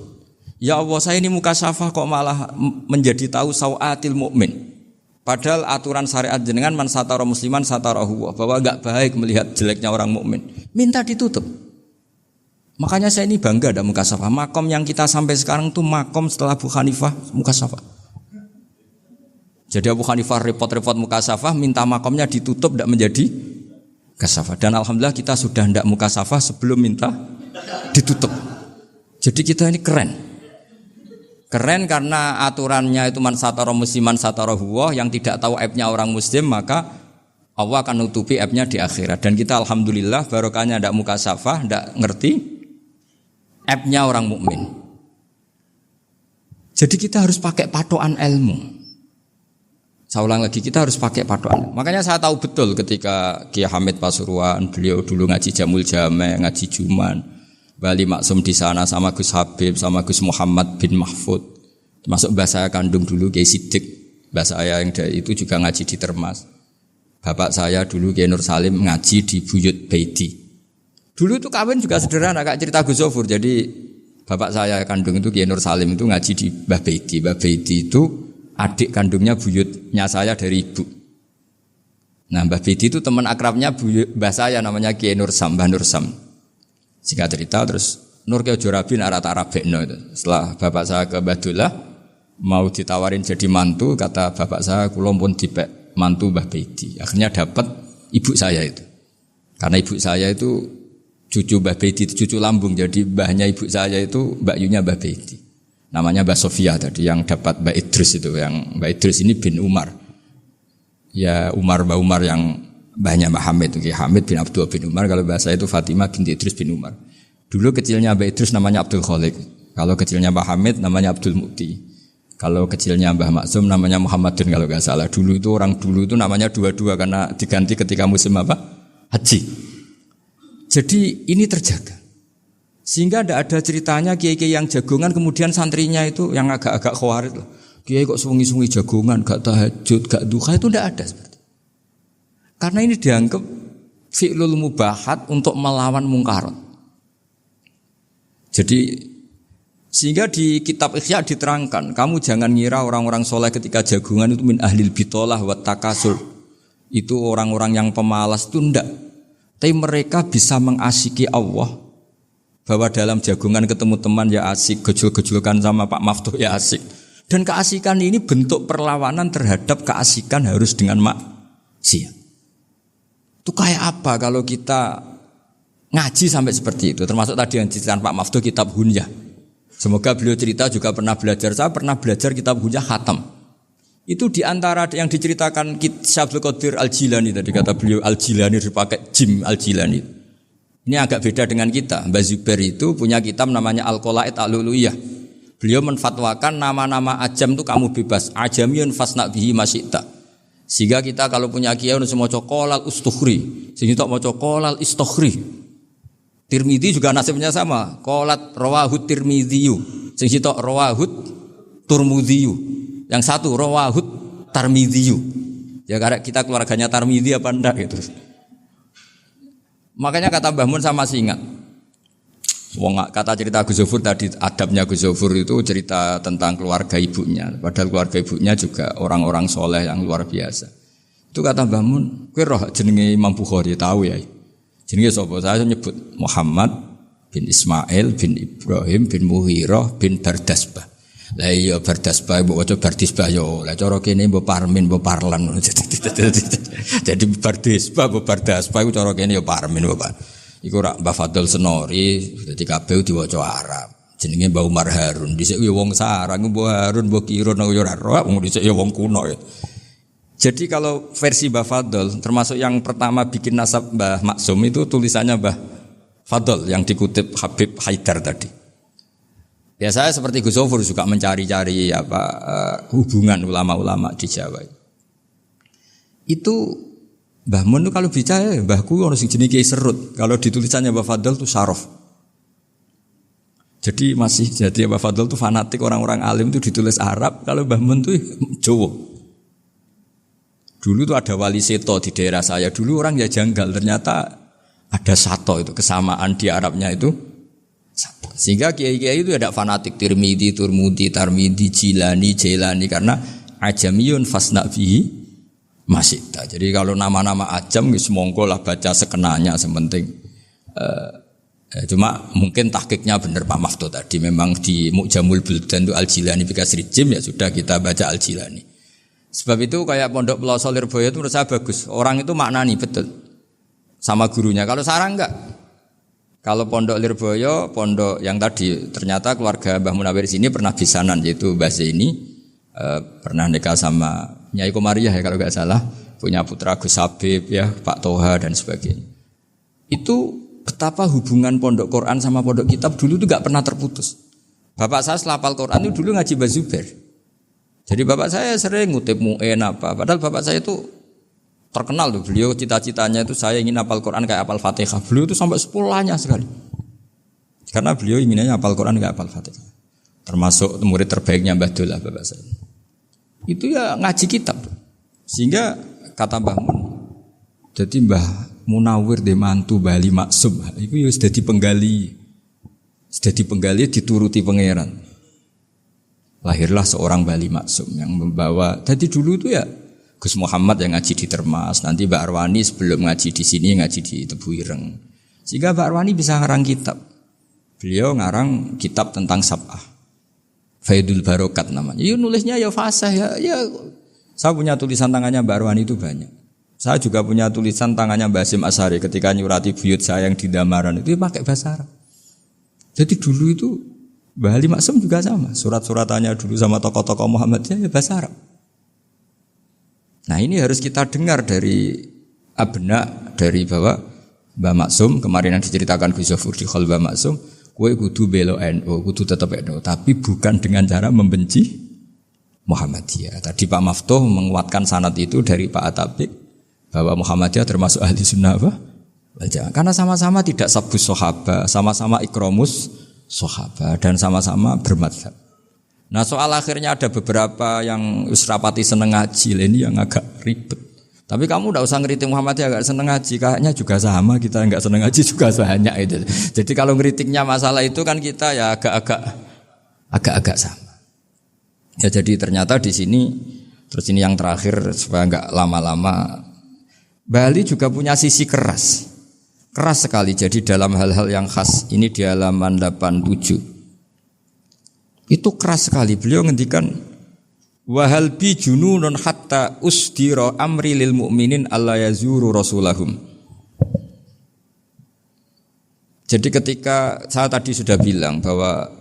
[SPEAKER 1] Ya Allah, saya ini mukasafah kok malah menjadi tahu sawatil mukmin. Padahal aturan syariat jenengan man satara musliman satarahu, bahwa enggak baik melihat jeleknya orang mukmin. Minta ditutup. Makanya saya ini bangga ada mukasafah. Makom yang kita sampai sekarang itu makom setelah Abu Hanifah mukasafah. Jadi Abu Hanifah repot-repot mukasafah, minta makomnya ditutup tidak menjadi mukasafah. Dan alhamdulillah kita sudah tidak mukasafah sebelum minta ditutup. Jadi kita ini keren. Keren karena aturannya itu man satara musliman satara huwa, yang tidak tahu aibnya orang muslim maka Allah akan nutupi aibnya di akhirat. Dan kita alhamdulillah barokahnya tidak mukasafah, tidak ngerti aibnya orang mukmin. Jadi kita harus pakai patokan ilmu. Saya ulang lagi, kita harus pakai patokan. Makanya saya tahu betul ketika Kiai Hamid Pasuruan, beliau dulu ngaji Jamul Jame, ngaji Juman, Bali Maksum di sana sama Gus Habib, sama Gus Muhammad bin Mahfud. Termasuk mbah saya kandung dulu Kiai Sidik, mbah saya yang dari itu juga ngaji di Termas. Bapak saya dulu Kiai Nur Salim ngaji di Buyut Baiti. Dulu itu kawin juga sederhana, kayak cerita Gus Zofur. Jadi bapak saya kandung itu Kiai Nur Salim itu ngaji di Mbah Baiti. Mbah Baiti itu adik kandungnya buyutnya saya dari ibu. Nah Mbah Baiti itu teman akrabnya mbah saya namanya Kiai Nur Sam, Mbah Nur Sam. Singkat cerita terus Nur Kiai Jorabi Arabekno itu. Setelah bapak saya ke Badullah mau ditawarin jadi mantu, kata bapak saya kula pun dipek mantu Mbah Baiti. Akhirnya dapat ibu saya itu. Karena ibu saya itu cucu Mbah Baiti, cucu lambung. Jadi mbahnya ibu saya itu Mbak Yunya Mbah Baiti. Namanya Mbak Sofia tadi yang dapat Mbak Idris itu. Yang Mbak Idris ini bin Umar. Ya Mbak Umar yang mbahnya Mbak Hamid. Hamid bin Abdul bin Umar. Kalau bahasa itu Fatimah binti Idris bin Umar. Dulu kecilnya Mbak Idris namanya Abdul Khalik. Kalau kecilnya Mbak Hamid namanya Abdul Mukti. Kalau kecilnya Mbah Maksum namanya Muhammadun kalau nggak salah. Dulu itu orang dulu itu namanya dua-dua karena diganti ketika musim apa? Haji. Jadi ini terjaga. Sehingga tidak ada ceritanya kiai-kiai yang jagongan kemudian santrinya itu yang agak-agak khawatir. Kiai kok sungi-sungi jagongan, gak tahajud, gak duha, itu tidak ada seperti. Karena ini dianggap fi'lul mubahat untuk melawan mungkarat. Jadi sehingga di kitab Ikhya diterangkan, kamu jangan ngira orang-orang soleh ketika jagongan itu min ahlil bitolah wa takasur. Itu orang-orang yang pemalas itu enggak. Tapi mereka bisa mengasyiki Allah. Bahwa dalam jagongan ketemu teman ya asik, gejol-gejolkan sama Pak Maftuh ya asik. Dan keasikan ini bentuk perlawanan terhadap keasikan harus dengan maksiat. Itu kayak apa kalau kita ngaji sampai seperti itu. Termasuk tadi yang diceritakan Pak Maftuh kitab Hunyah. Semoga beliau cerita juga pernah belajar. Saya pernah belajar kitab Hunyah khatam. Itu diantara yang diceritakan Syabdul Qadir Al-Jilani tadi kata beliau Al-Jilani dipakai Jim Al-Jilani. Ini agak beda dengan kita. Mbah Zubair itu punya kitab namanya Al-Qalaid Al-Luluyah. Beliau menfatwakan nama-nama ajam itu kamu bebas. Ajamiyun fasna bihi masyita. Sehingga kita kalau punya kiai harus mau cokolal ustukhri. Sehingga mau cokolal istukhri. Tirmidzi juga nasibnya sama. Qolat rawahut Tirmidziyu. Sehingga rawahut Turmudziyu. Yang satu rawahut Tarmidziyu. Ya karena kita keluarganya Tarmidzi apa enggak gitu. Makanya kata Mbah Mun saya masih ingat. Kata cerita Gus Zofur tadi, adabnya Gus Zofur itu cerita tentang keluarga ibunya. Padahal keluarga ibunya juga orang-orang soleh yang luar biasa. Itu kata Mbah Mun, kowe roh jenenge Imam Bukhari tahu ya. Jenenge sapa? Saya nyebut Muhammad bin Ismail bin Ibrahim bin Muhirah bin Bardasbah. Lah iya Bardasbah mbok waca Bardisbah yo. Lah cara kene mbok Parmin mbok Parlan. Jadi Bardisbah mbok Bardasbah iku cara kene yo Parmin mbok. Iku rak Mbah Fadl Senori dadi kabeh diwaca Arab. Jenenge Mbah Umar Harun. Dhisik yo wong sarang Mbah Harun mbok Kirun yo ora roh wong dhisik yo wong kuno ya. Jadi kalau versi Mbah Fadl termasuk yang pertama bikin nasab Mbah Maksum itu tulisannya Mbah Fadl yang dikutip Habib Haidar tadi. Ya saya seperti Gus Zofur juga mencari-cari hubungan ulama-ulama di Jawa. Itu Mbah Mun kalau bicara mbahku ono sing jenenge Kiai Serut. Kalau ditulisannya Mbah Fadl itu Syaraf. Jadi Mbah Fadl itu fanatik orang-orang alim itu ditulis Arab, kalau Mbah Mun itu Jawa. Dulu tuh ada wali seto di daerah saya. Dulu orang ya janggal, ternyata Ada sato itu kesamaan di Arabnya itu sato. Sehingga kiai-kiai itu ada fanatik Tirmidzi, Turmudi, Tarmidi, Jilani, Jailani karena ajamiyun fasna fihi masita. Jadi kalau nama-nama ajam wis monggo lah baca sekenanya sementing cuma mungkin tahqiqnya benar Pak Maftuh tadi memang di Mu'jamul Buldan itu Al-Jilani bikasri jim ya sudah kita baca Al-Jilani. Sebab itu kayak Pondok Pelosok Lirboyo itu menurut saya bagus. Orang itu maknani betul sama gurunya. Kalau Sarang enggak. Kalau Pondok Lirboyo, pondok yang tadi ternyata keluarga Mbah Munawir sini pernah bisanan yaitu Mbah Zaini pernah nikah sama Nyai Komariah ya kalau enggak salah, punya putra Gus Habib ya, Pak Toha dan sebagainya. Itu betapa hubungan pondok Quran sama pondok kitab dulu itu enggak pernah terputus. Bapak saya selapal Quran itu dulu ngaji Mbah Zubair. Jadi bapak saya sering ngutip mu'en apa. Padahal bapak saya itu terkenal tuh. Beliau cita-citanya itu saya ingin hafal Quran kayak hafal Fatihah. Beliau itu sampai sepulahnya sekali. Karena beliau inginnya hafal Quran kayak hafal Fatihah. Termasuk murid terbaiknya Mbah Dullah bapak saya. Itu ya ngaji kitab. Sehingga kata Mbah Mun, jadi Mbah Munawir de mantu Bali Maksum. Itu ya sudah dipenggali. Sudah dipenggali dituruti pangeran. Lahirlah seorang Bali Maksum yang membawa. Jadi dulu itu ya Gus Muhammad yang ngaji di Termas, nanti Mbak Arwani sebelum ngaji di sini ngaji di Tebu Ireng. Sehingga Mbak Arwani bisa ngarang kitab. Beliau ngarang kitab tentang Sab'ah. Faidul Barokat namanya. Ya nulisnya ya fasih ya. Saya punya tulisan tangannya Mbak Arwani itu banyak. Saya juga punya tulisan tangannya Mbak Hasyim Asy'ari ketika nyurati buyut saya yang di Damaran itu pakai bahasa Arab. Jadi dulu itu Mbah Ali Maksum juga sama, surat-suratannya dulu sama tokoh-tokoh Muhammadiyah ya bahasa Arab. Nah ini harus kita dengar dari abna, dari bahwa Mbah Maksum, kemarin yang diceritakan Gus Zafur di Khol Mbah Maksum, kowe kudu belo NU, kudu tetap NU, tapi bukan dengan cara membenci Muhammadiyah. Tadi Pak Maftuh menguatkan sanad itu dari Pak Atabik, bahwa Muhammadiyah termasuk ahli sunnah apa? Karena sama-sama tidak sabus sahabat, sama-sama ikromus sahabat dan sama-sama bermadzhab. Nah soal akhirnya ada beberapa yang usrapati seneng ngaji ini yang agak ribet. Tapi kamu tidak usah ngeritik Muhammadiyah agak seneng ngaji, kayaknya juga sama kita enggak seneng ngaji juga banyak itu. Jadi kalau ngeritiknya masalah itu kan kita ya agak sama. Ya jadi ternyata di sini terus ini yang terakhir supaya enggak lama-lama. Bali juga punya sisi keras. Keras sekali, jadi dalam hal-hal yang khas. Ini di halaman 87. Itu keras sekali. Beliau ngendikan wahal bi jununun hatta usdira amri lil mu'minin alla yazuru rasulahum. Jadi ketika saya tadi sudah bilang bahwa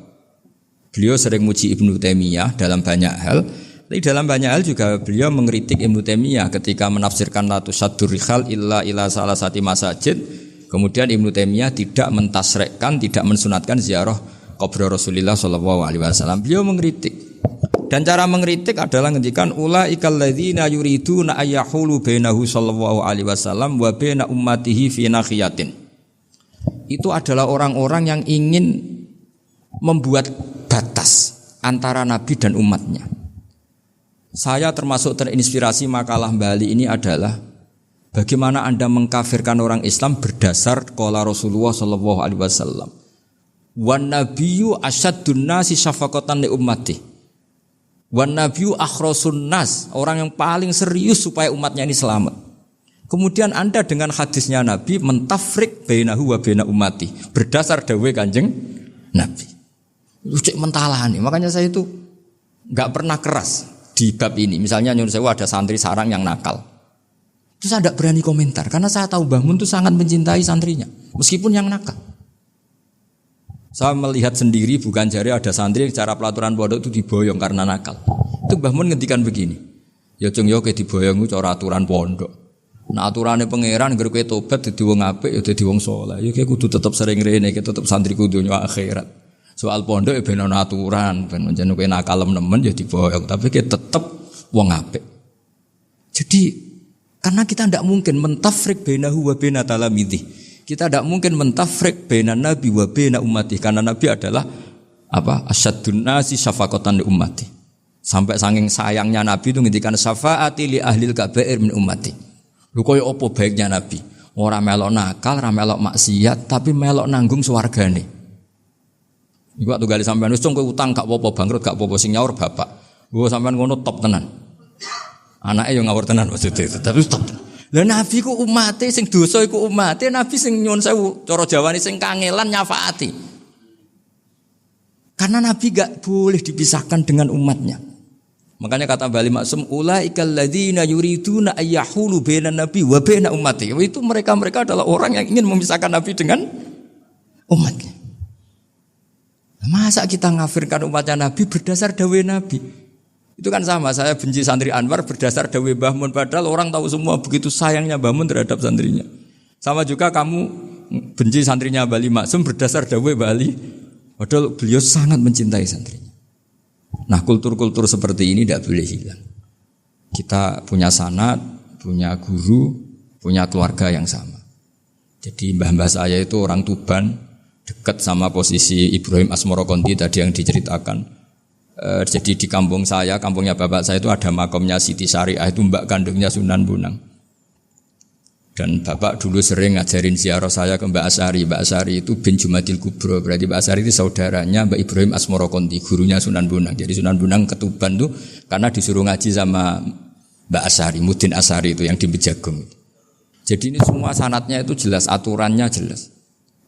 [SPEAKER 1] beliau sering muji Ibnu Taimiyah dalam banyak hal, tapi dalam banyak hal juga beliau mengkritik Ibnu Taimiyah ketika menafsirkan la tusaddur rihal illa ila salasati masajid. Kemudian Ibnu Taimiyah tidak mentasrekkan, tidak mensunatkan ziarah kubur Rasulullah sallallahu alaihi wasallam. Beliau mengkritik. Dan cara mengkritik adalah ngendikan ulaikal ladzina yuriduna ayyahulu bainahu sallallahu alaihi wasallam wa baina ummatihi fi nakhiyatin. Itu adalah orang-orang yang ingin membuat batas antara Nabi dan umatnya. Saya termasuk terinspirasi makalah Bali ini adalah bagaimana Anda mengkafirkan orang Islam berdasar qala Rasulullah sallallahu alaihi wasallam. Wan nabiyyu asyaddun nasi syafaqatan li ummati. Wan nabiyyu akhrasun nas, orang yang paling serius supaya umatnya ini selamat. Kemudian Anda dengan hadisnya Nabi mentafrik bainahu wa baina ummati berdasar dawuh Kanjeng Nabi. Lu cek mentalani. Makanya saya itu enggak pernah keras di bab ini. Misalnya nyuruh saya ada santri sarang yang nakal. Terus saya tidak berani komentar karena saya tahu Mbah Mun itu sangat mencintai santrinya meskipun yang nakal. Saya melihat sendiri bukan jari ada santri cara pelaturan pondok itu diboyong karena nakal. Itu Mbah Mun ngendikan begini. Ya cung yo ke diboyong itu cara aturan pondok. Nah aturannya pangeran ngger kowe tobat dadi wong apik ya dadi wong saleh. Ya kowe kudu tetep sering rene, tetep santri kudu dunya akhirat. Soal pondok ya ben ana aturan, ben menjen kowe nakal nemen ya diboyong, tapi kowe tetep wong apik. Jadi karena kita tidak mungkin mentafrik bainahu wa baina talamidhi. Kita tidak mungkin mentafrik baina nabi wa baina ummati karena nabi adalah apa? Asyaddun nasi syafaqatan li ummati. Sampai saking sayangnya nabi itu ngendikan syafaati li ahlil kaba'ir min ummati. Lho koyo apa baiknya nabi? Ora melok nakal, ora melok maksiat, tapi melok nanggung swargane. Iku waktu gali sampean wis kowe utang gak apa-apa, bangkrut gak apa-apa, sing nyaur bapak. Gua sampean ngono top tenan. Anake yo ngawur tenan maksudnya, tapi top. Lah Nabi ku umate sing dosa iku umate, Nabi sing nyuwun sewu, cara Jawane sing kangelan nyafaati. Karena Nabi gak boleh dipisahkan dengan umatnya. Makanya kata Bali Maksum, ulaikal ladzina yuriduna ayyahulu bainan nabi wa baina ummati. Itu mereka adalah orang yang ingin memisahkan Nabi dengan umatnya. Masa kita ngafirkan umatnya Nabi berdasar dawuh Nabi? Itu kan sama, saya benci santri Anwar berdasar dawuh Mbah Mun, padahal orang tahu semua begitu sayangnya Mbah Mun terhadap santrinya. Sama juga kamu benci santrinya Bali Maksum berdasar dawuh Bali, padahal beliau sangat mencintai santrinya. Nah, kultur-kultur seperti ini tidak boleh hilang. Kita punya sanad, punya guru, punya keluarga yang sama. Jadi mbah-mbah saya itu orang Tuban, dekat sama posisi Ibrahim Asmoro Konti tadi yang diceritakan. Jadi di kampung saya, kampungnya bapak saya itu ada makamnya Siti Syariah, itu mbak kandungnya Sunan Bonang. Dan bapak dulu sering ngajarin ziarah saya ke Mbak Asari. Mbak Asari itu bin Jumadil Kubro, berarti Mbak Asari itu saudaranya Mbak Ibrahim Asmoro Konti, gurunya Sunan Bonang. Jadi Sunan Bonang ke Tuban tuh karena disuruh ngaji sama Mbak Asari, Mudin Asari itu yang di Bejagung. Jadi ini semua sanatnya itu jelas, aturannya jelas.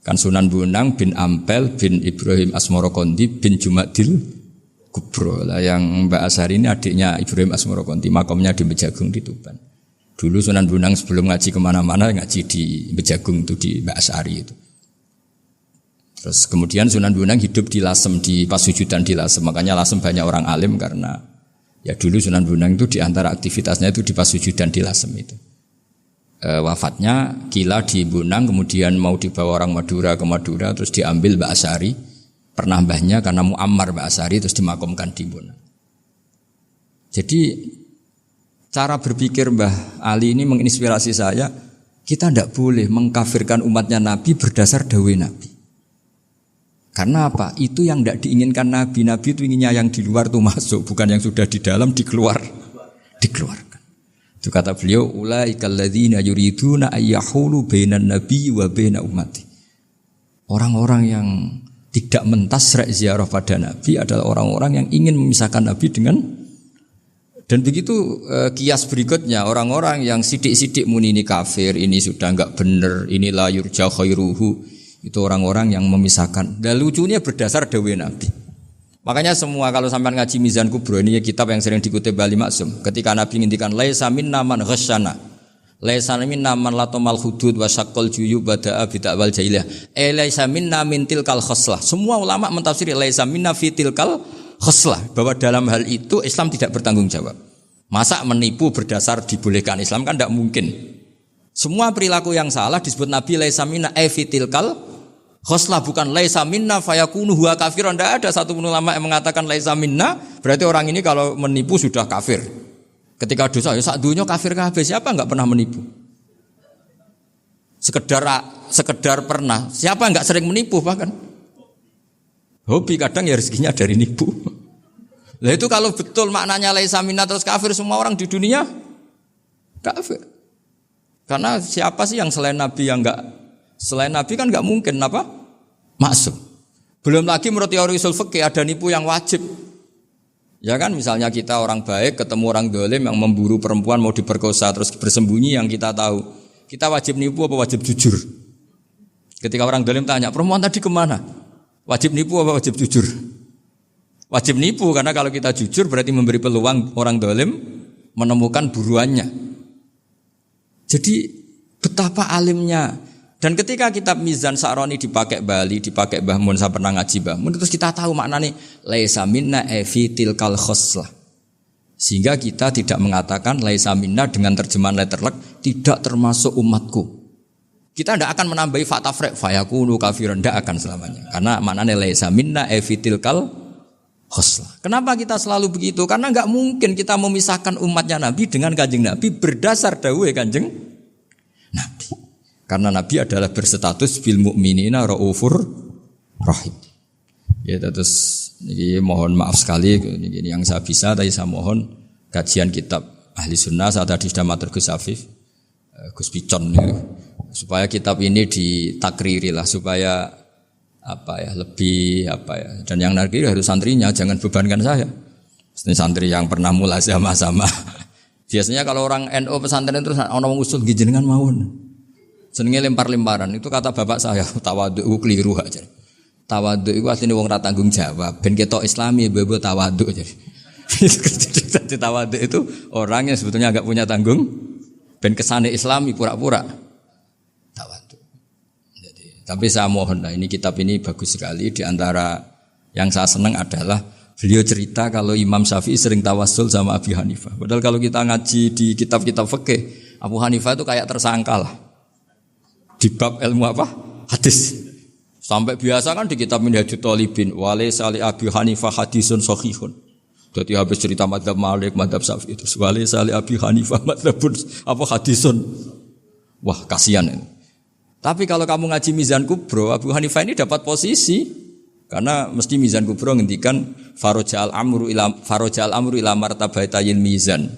[SPEAKER 1] Kan Sunan Bonang bin Ampel bin Ibrahim Asmoro Konti bin Jumadil Kubro lah, yang Mbak Asari ini adiknya Ibrahim Asmoro Konti, makamnya di Bejagung di Tuban. Dulu Sunan Bonang sebelum ngaji kemana-mana ngaji di Bejagung itu di Mbak Asari itu. Terus kemudian Sunan Bonang hidup di Lasem, di Pasujudan di Lasem. Makanya Lasem banyak orang alim karena ya dulu Sunan Bonang itu di antara aktivitasnya itu di Pasujudan di Lasem itu. Wafatnya kila di Bonang, kemudian mau dibawa orang Madura ke Madura, terus diambil Mbak Asari. Pernah mbahnya karena Muammar Mbak Asari terus dimakamkan di Bonang. Jadi cara berpikir Mbah Ali ini menginspirasi saya. Kita tidak boleh mengkafirkan umatnya Nabi berdasar dawuh Nabi. Karena apa? Itu yang tidak diinginkan Nabi. Nabi itu inginnya yang di luar itu masuk, bukan yang sudah di dalam dikeluarkan. Itu kata beliau, ulaikal ladzina yuriduna ayyahulu bainan nabi wa baina ummati. Orang-orang yang tidak mentasrek ziarah pada Nabi adalah orang-orang yang ingin memisahkan Nabi dengan. Dan begitu kias berikutnya, orang-orang yang sidik-sidik muni ini kafir, ini sudah enggak benar, ini la yurja khairuhu, itu orang-orang yang memisahkan. Dan lucunya berdasar dawuh Nabi. Makanya semua kalau sampai ngaji Mizan Kubro, ini kitab yang sering dikutip Bali Maksum, ketika Nabi ngintikan laisa minna man ghasyana, laisa minna man latamal hudud wa syaqqal juyub bada'a bid'awal jahiliyah, laisa minna min tilkal khoslah. Semua ulama mentafsiri laisa minna fi tilkal khoslah, bahwa dalam hal itu Islam tidak bertanggung jawab. Masa menipu berdasar dibolehkan Islam kan tidak mungkin. Semua perilaku yang salah disebut Nabi laisa minna fi tilkal khoslah, bukan laisa minna fayakunu huwa kafir. Tidak ada satu ulama yang mengatakan laisa minna berarti orang ini kalau menipu sudah kafir. Ketika dosa ya sak dunya kafir kabeh. Siapa enggak pernah menipu? Sekedar pernah. Siapa enggak sering menipu bahkan? Hobi kadang ya rezekinya dari nipu. Lah itu kalau betul maknanya laisa minna terus kafir, semua orang di dunia kafir. Karena siapa sih yang selain Nabi yang enggak, selain Nabi kan enggak mungkin apa? Masuk. Belum lagi menurut teori usul fikih ada nipu yang wajib. Ya kan, misalnya kita orang baik ketemu orang dolim yang memburu perempuan mau diperkosa terus bersembunyi, yang kita tahu, kita wajib nipu apa wajib jujur? Ketika orang dolim tanya, perempuan tadi kemana? Wajib nipu apa wajib jujur? Wajib nipu, karena kalau kita jujur berarti memberi peluang orang dolim menemukan buruannya. Jadi betapa alimnya. Dan ketika kitab Mizan Sa'roni dipakai Bali, dipakai Mbah Mun, saya pernah ngaji Mbah Mun, terus kita tahu maknanya laisa minna fi tilkal khoslah. Sehingga kita tidak mengatakan laisa minna dengan terjemahan letterlek tidak termasuk umatku. Kita tidak akan menambahi fa tafriq fayakunu kafiran, tidak akan selamanya. Karena maknanya laisa minna fi tilkal khoslah. Kenapa kita selalu begitu? Karena enggak mungkin kita memisahkan umatnya Nabi dengan Kanjeng Nabi berdasar dawuh Kanjeng Nabi. Karena Nabi adalah berstatus bil mukminina raufur rahim. Ya, terus ini mohon maaf sekali ini yang saya bisa, tapi saya mohon kajian kitab Ahli Sunnah. Saya tadi sudah matur Gus Afif, Gus Picon supaya kitab ini ditakriri lah supaya lebih dan yang nakriri harus santrinya, jangan bebankan saya. Ini santri yang pernah mulazamah sama. Biasanya kalau orang NU pesantren terus ana wong usul nggih jenengan mawon. Jenenge lempar-lemparan itu kata bapak saya, tawadhu keliru aja. Tawadhu itu asline wong ra tanggung jawab, ben ketok Islami bebo tawadhu jadi. Jadi tawadhu itu orang yang sebetulnya agak punya tanggung, ben kesane Islami pura-pura tawadhu. Jadi, tapi saya mohon, ini kitab ini bagus sekali. Di antara yang saya senang adalah beliau cerita kalau Imam Syafi'i sering tawassul sama Abi Hanifah. Padahal kalau kita ngaji di kitab-kitab fikih, Abu Hanifah itu kayak tersangka lah. Di bab ilmu apa? Hadis. Sampai biasa kan di kitab Minhajut Thalibin, walaysa li Abi Hanifah hadisun sahihun. Jadi habis cerita madzhab Malik, madzhab Syafi'i itu walaysa li Abi Hanifah madzhabun hadisun. Wah, kasihan ini. Tapi kalau kamu ngaji Mizan Kubro, Abu Hanifah ini dapat posisi. Karena mesti Mizan Kubro ngendikan farajal amru ila martabatayil mizan.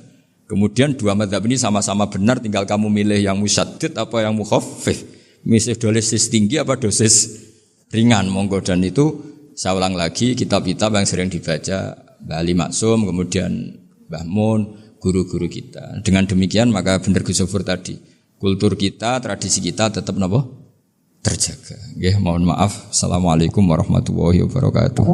[SPEAKER 1] Kemudian dua mazhab ini sama-sama benar, tinggal kamu milih yang musyaddid apa yang mukhaffif. Milih dosis tinggi apa dosis ringan, monggo. Dan itu saya ulang lagi, kitab-kitab yang sering dibaca Mbah Ali Maksum, kemudian Mbah Mun, guru-guru kita. Dengan demikian maka benar Gus Zofur tadi, kultur kita, tradisi kita tetap terjaga. Mohon maaf. Assalamualaikum warahmatullahi wabarakatuh.